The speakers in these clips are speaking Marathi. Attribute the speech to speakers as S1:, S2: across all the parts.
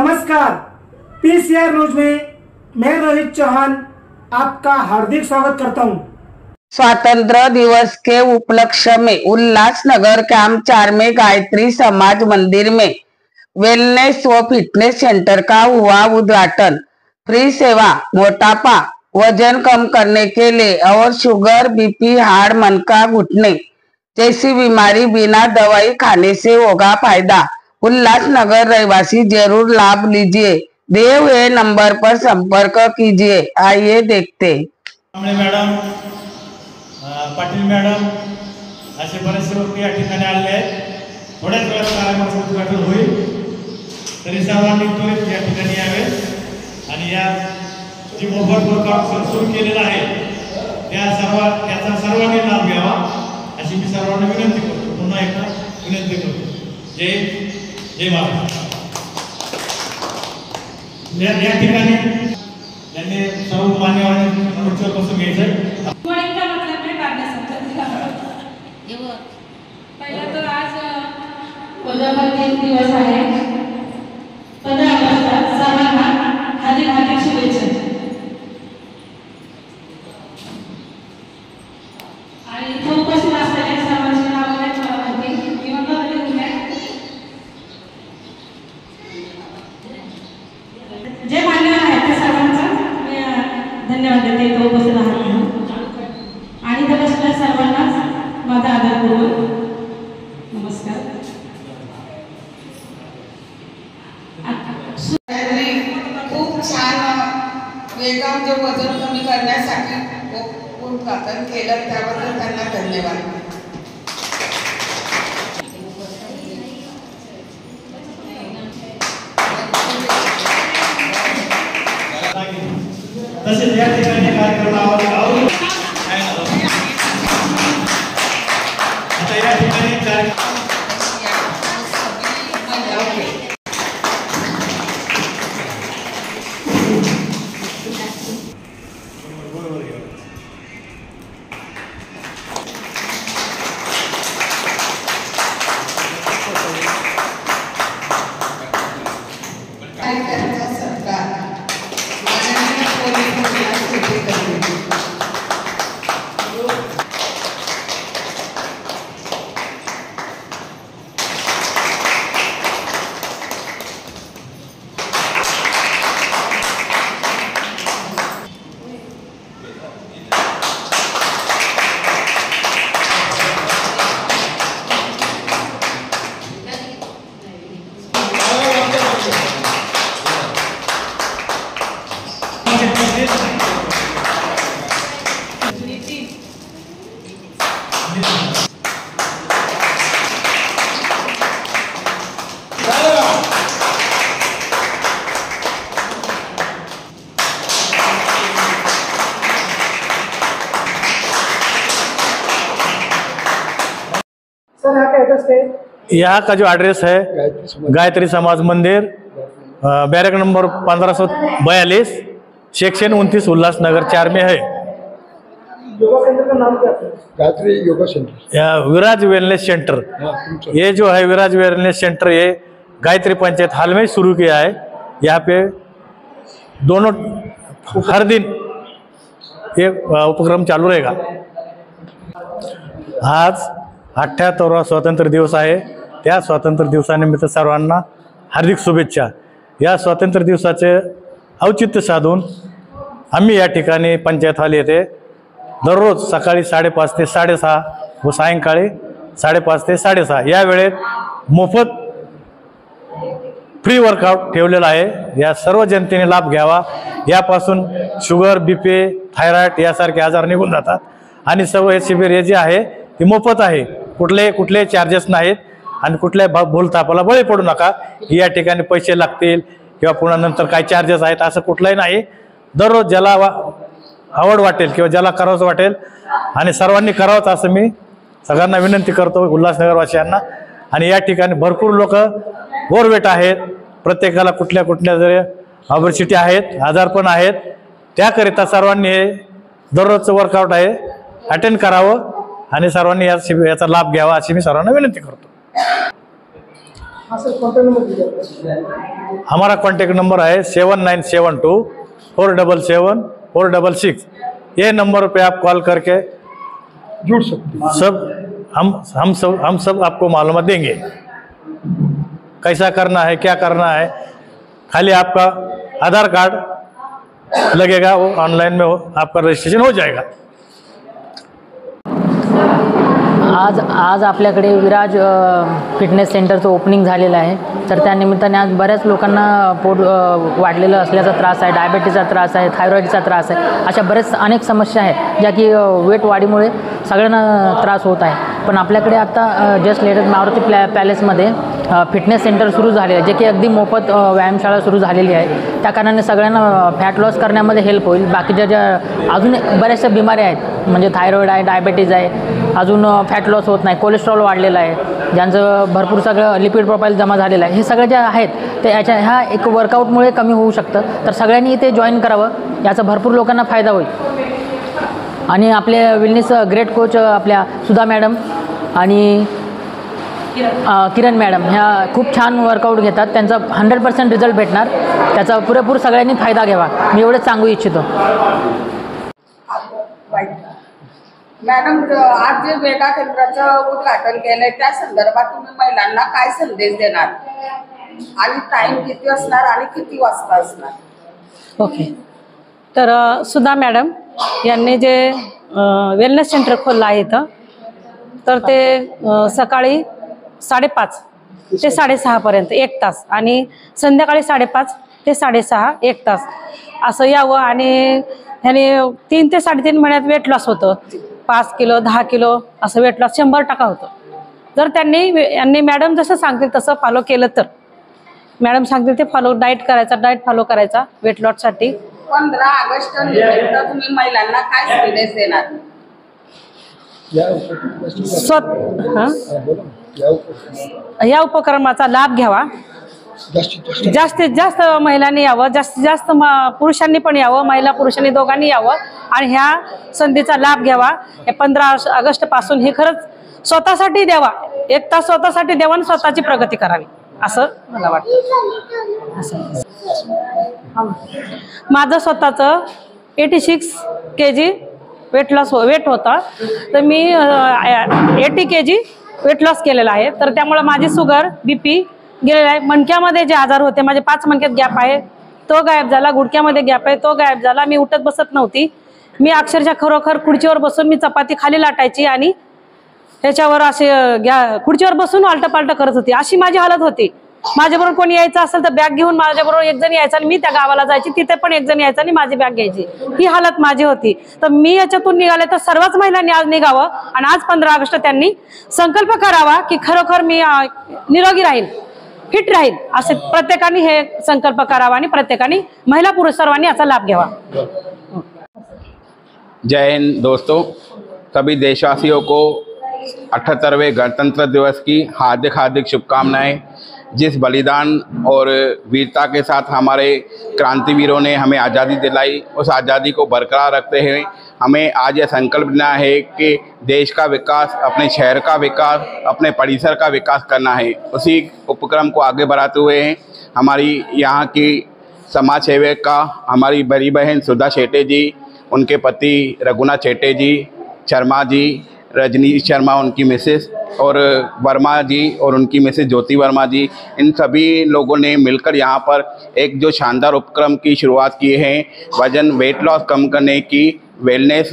S1: नमस्कार, पीसीआर न्यूज में मैं रोहित चौहान आपका हार्दिक स्वागत करता हूं।
S2: स्वतंत्र दिवस के उपलक्ष्य में उल्लासनगर कैंप 4 में गायत्री समाज मंदिर में वेलनेस व फिटनेस सेंटर का हुआ उद्घाटन। फ्री सेवा, मोटापा, वजन कम करने के लिए और शुगर, बीपी, हार्ट, मन का घुटने जैसी बीमारी बिना दवाई खाने से होगा फायदा। उल्लासनगर रहवासी जरूर लाभ लीजिए। दिए हुए नंबर पर संपर्क कीजिए। आइए देखते।
S3: मॅडम, पाटील मॅडम असे बरेचसे व्यक्ती या ठिकाणी आलेले आहेत। थोड्याच वेळात कार्यक्रमाचं उद्घाटन होईल, तरी सर्वांनी त्वरित या ठिकाणी यावे आणि या जी मोफत वर्कआउट सुरू केलेला आहे त्याचा सर्वांनी लाभ घ्यावा अशी मी सर्वांना विनंती करतो। पुन्हा एकदा विनंती करतो। जय महाराष्ट्र। या ठिकाणी त्यांनी सर्व मान्यवरांनी खुर्चीवर बसून घ्यायचं।
S4: पहिला तर आज प्रजासत्ताक दिवस आहे। 15 ऑगस्ट सर्वांना हार्दिक हार्दिक शुभेच्छा। आणि इथे उपस्थित असलेल्या सर्वांची नावे मला माहिती मी म्हणतो जे मान्यवर आहेत त्या सर्वांचा मी धन्यवाद देते इथे उपस्थित आहात आणि इथे बसलेल्या सर्वांना माझा आदरपूर्वक नमस्कार।
S5: खूप छान वेगाने जो वजन कमी करण्यासाठी उद्घाटन केलं त्याबद्दल त्यांना धन्यवाद।
S3: तसेच या ठिकाणी कार्यक्रमावर आता या ठिकाणी यहाँ का जो एड्रेस है गायत्री समाज मंदिर, बैरक नंबर 1542, सेक्शन 29, उल्लासनगर 4 में है।
S1: योगा सेंटर का नाम क्या है?
S6: Gayatri yoga centre,
S3: Viraj wellness centre. ये जो है विराज वेलनेस सेंटर ये गायत्री पंचायत हाल में शुरू किया है। यहाँ पे दोनों हर दिन ये उपक्रम चालू रहेगा। आज 78वा स्वातंत्र्य दिवस आहे। त्या स्वातंत्र्य दिवसानिमित्त सर्वांना हार्दिक शुभेच्छा। या स्वातंत्र्य दिवसाचे औचित्य साधून आम्ही या ठिकाणी पंचायत हॉल येथे दररोज सकाळी 5:30 ते 6:30 व सायंकाळी 5:30 ते 6:30 या वेळेत मोफत फ्री वर्कआउट ठेवलेला आहे। या सर्व जनतेने लाभ घ्यावा। यापासून शुगर, बीपी, थायरॉइड यासारखे आजार निघून जातात आणि सर्व हे शिबिर हे जे आहे ते मोफत आहे। कुठले चार्जेस नाहीत आणि कुठल्या भूलथापाला बळी पडू नका। या ठिकाणी पैसे लागतील किंवा पुन्हा नंतर काय चार्जेस आहेत असं कुठलंही नाही। दररोज ज्याला आवड वाटेल किंवा ज्याला करावंच वाटेल आणि सर्वांनी करावंच असं मी सगळ्यांना विनंती करतो, उल्हासनगरवासियांना। आणि या ठिकाणी भरपूर लोक ओव्हरवेट आहेत, प्रत्येकाला कुठल्या जरी ऑबेसिटी आहेत, आजारपण आहेत, त्याकरिता सर्वांनी हे दररोजचं वर्कआउट आहे अटेंड करावं आणि सर्वांनी याचा लाभ घ्यावा अशी मी सर्वांना विनंती करतो।
S6: हाँ सर, कॉन्टैक्ट नंबर दीजिए।
S3: हमारा कॉन्टेक्ट नंबर है 7972-477-466। ये नंबर पे आप कॉल करके
S6: जुड़ सकते हैं।
S3: सब हम सब आपको मालूमात देंगे, कैसा करना है, क्या करना है। खाली आपका आधार कार्ड लगेगा, वो ऑनलाइन में आपका रजिस्ट्रेशन हो जाएगा।
S7: आज आपल्याकडे विराज फिटनेस सेंटरचं ओपनिंग झालेलं आहे। तर त्या निमित्ताने आज बऱ्याच लोकांना पोट वाढलेलं असल्याचा त्रास आहे, डायबिटीसचा त्रास आहे, थायरॉईडचा त्रास आहे, अशा बरेच अनेक समस्या आहेत ज्या की वेट वाढीमुळे सगळ्यांना त्रास होत आहे। पण आपल्याकडे आता जस्ट लेटेस्ट मारुती पॅलेसमध्ये फिटनेस सेंटर सुरू झाले आहे, जे की अगदी मोफत व्यायामशाळा सुरू झालेली आहे। त्या कारणाने सगळ्यांना फॅट लॉस करण्यामध्ये हेल्प होईल। बाकीच्या ज्या अजून बऱ्याचशा बिमाऱ्या आहेत, म्हणजे थायरॉईड आहे, डायबिटीज आहे, अजून फॅट लॉस होत नाही, कोलेस्ट्रॉल वाढलेलं आहे, ज्यांचं भरपूर सगळं लिपिड प्रोफाईल जमा झालेलं आहे, हे सगळे जे आहेत ते ह्या एक वर्कआउटमुळे कमी होऊ शकतं। तर सगळ्यांनी इथे जॉईन करावं, याचा भरपूर लोकांना फायदा होईल। आणि आपले वेलनेस ग्रेट कोच आपल्या सुधा मॅडम आणि किरण मॅडम ह्या खूप छान वर्कआउट घेतात, त्यांचा 100% रिझल्ट भेटणार, त्याचा पुरेपूर सगळ्यांनी फायदा घ्यावा, मी एवढंच सांगू इच्छितो।
S5: मॅडम, आज जे वेगा केंद्राचं उद्घाटन केलंय त्या संदर्भात तुम्ही महिलांना काय संदेश देणार आणि टाइम किती असणार आणि किती वाजता असणार?
S4: ओके, तर सुधा मॅडम यांनी जे वेलनेस सेंटर खोललं आहे इथं, तर ते सकाळी 5:30 ते 6:30पर्यंत 1 तास आणि संध्याकाळी 5:30 ते 6:30 1 तास असं यावं। आणि ह्याने 3 ते 3.5 महिन्यात वेट लॉस होतं, 5 किलो 10 किलो असं वेट लॉस 100% होतं। जर यांनी मॅडम जसं सांगतील तसं फॉलो केलं तर, मॅडम सांगतील ते डाएट फॉलो करायचा वेट लॉससाठी।
S5: 15 ऑगस्ट निमित्त तुम्ही महिलांना काय संदेश देणार?
S4: या उपक्रमाचा लाभ घ्यावा, जास्तीत जास्त महिलांनी यावं, जास्तीत जास्त पुरुषांनी पण यावं, महिला पुरुषांनी दोघांनी यावं आणि ह्या संधीचा लाभ घ्यावा। हे 15 ऑगस्ट पासून हे खरंच स्वतःसाठी द्यावा, 1 तास स्वतःसाठी द्यावा आणि स्वतःची प्रगती करावी असं मला वाटतं। माझं स्वतःचं 86 kg वेट होता, तर मी 80 kg वेट लॉस केलेला आहे। तर त्यामुळे माझी शुगर BP गेलेला आहे। मणक्यामध्ये जे आजार होते, माझे 5 मणक्यात गॅप आहे तो गायब झाला, गुडघ्यामध्ये गॅप आहे तो गायब झाला। मी उठत बसत नव्हती, मी अक्षरशः खरोखर खुर्चीवर बसून मी चपाती खाली लाटायची आणि त्याच्यावर असे खुर्चीवर बसून आलटपालट करत होती, अशी माझी हालत होती। माझ्याबरोबर कोणी यायचं असेल तर बॅग घेऊन माझ्याबरोबर एक जण यायचा आणि मी त्या गावाला जायची, तिथे पण एक जण यायचा आणि माझी बॅग घ्यायची, ही हालत माझी होती। तर मी याच्यातून निघाले तर सर्वच महिलांनी आज निघावं आणि आज 15 ऑगस्ट त्यांनी संकल्प करावा की खरोखर मी निरोगी राहील, फिट राहील, असे प्रत्येकाने हे संकल्प करावा आणि प्रत्येकाने महिला पुरुष सर्वांनी याचा लाभ घ्यावा।
S8: जय हिंद दोस्तों, सभी देशवासियों को 78वें गणतंत्र दिवस की हार्दिक शुभकामनाएं। जिस बलिदान और वीरता के साथ हमारे क्रांतिवीरों ने हमें आज़ादी दिलाई, उस आज़ादी को बरकरार रखते हुए हमें आज यह संकल्प लेना है कि देश का विकास, अपने शहर का विकास, अपने परिसर का विकास करना है। उसी उपक्रम को आगे बढ़ाते हुए हमारी यहाँ की समाज सेविका हमारी बड़ी बहन सुधा शेटे जी, उनके पति रघुनाथ शेटे जी, शर्मा जी, रजनी शर्मा उनकी मिसेस, और वर्मा जी और उनकी मिसेस ज्योति वर्मा जी, इन सभी लोगों ने मिलकर यहाँ पर एक जो शानदार उपक्रम की शुरुआत की है, वजन वेट लॉस कम करने की वेलनेस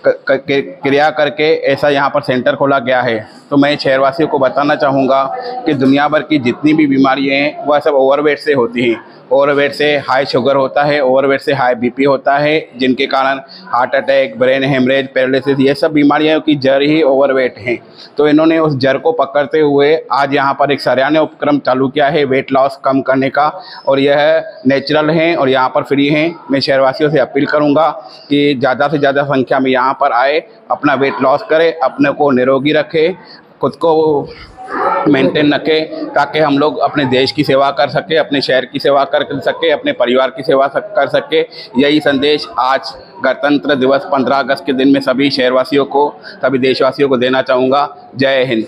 S8: क्रिया करके ऐसा यहाँ पर सेंटर खोला गया है। तो मैं शहरवासियों को बताना चाहूँगा कि दुनिया भर की जितनी भी बीमारियाँ हैं वह सब ओवरवेट से होती हैं। ओवरवेट से हाई शुगर होता है, ओवरवेट से हाई BP होता है, जिनके कारण heart attack, brain haemorrhage, paralysis, ये सब बीमारियों की जड़ ही ओवरवेट हैं। तो इन्होंने उस जड़ को पकड़ते हुए आज यहाँ पर एक सराहनीय उपक्रम चालू किया है वेट लॉस कम करने का, और यह नेचुरल है और यहाँ पर फ्री हैं। मैं शहरवासियों से अपील करूँगा कि ज़्यादा से ज़्यादा संख्या में यहाँ पर आए, अपना वेट लॉस करें, अपने को निरोगी रखें, खुद को मेंटेन रखें, ताकि हम लोग अपने देश की सेवा कर सके, अपने शहर की सेवा कर सके, अपने परिवार की सेवा कर सके। यही संदेश आज गणतंत्र दिवस 15 अगस्त के दिन में सभी शहरवासियों को, सभी देशवासियों को देना चाहूँगा। जय हिंद।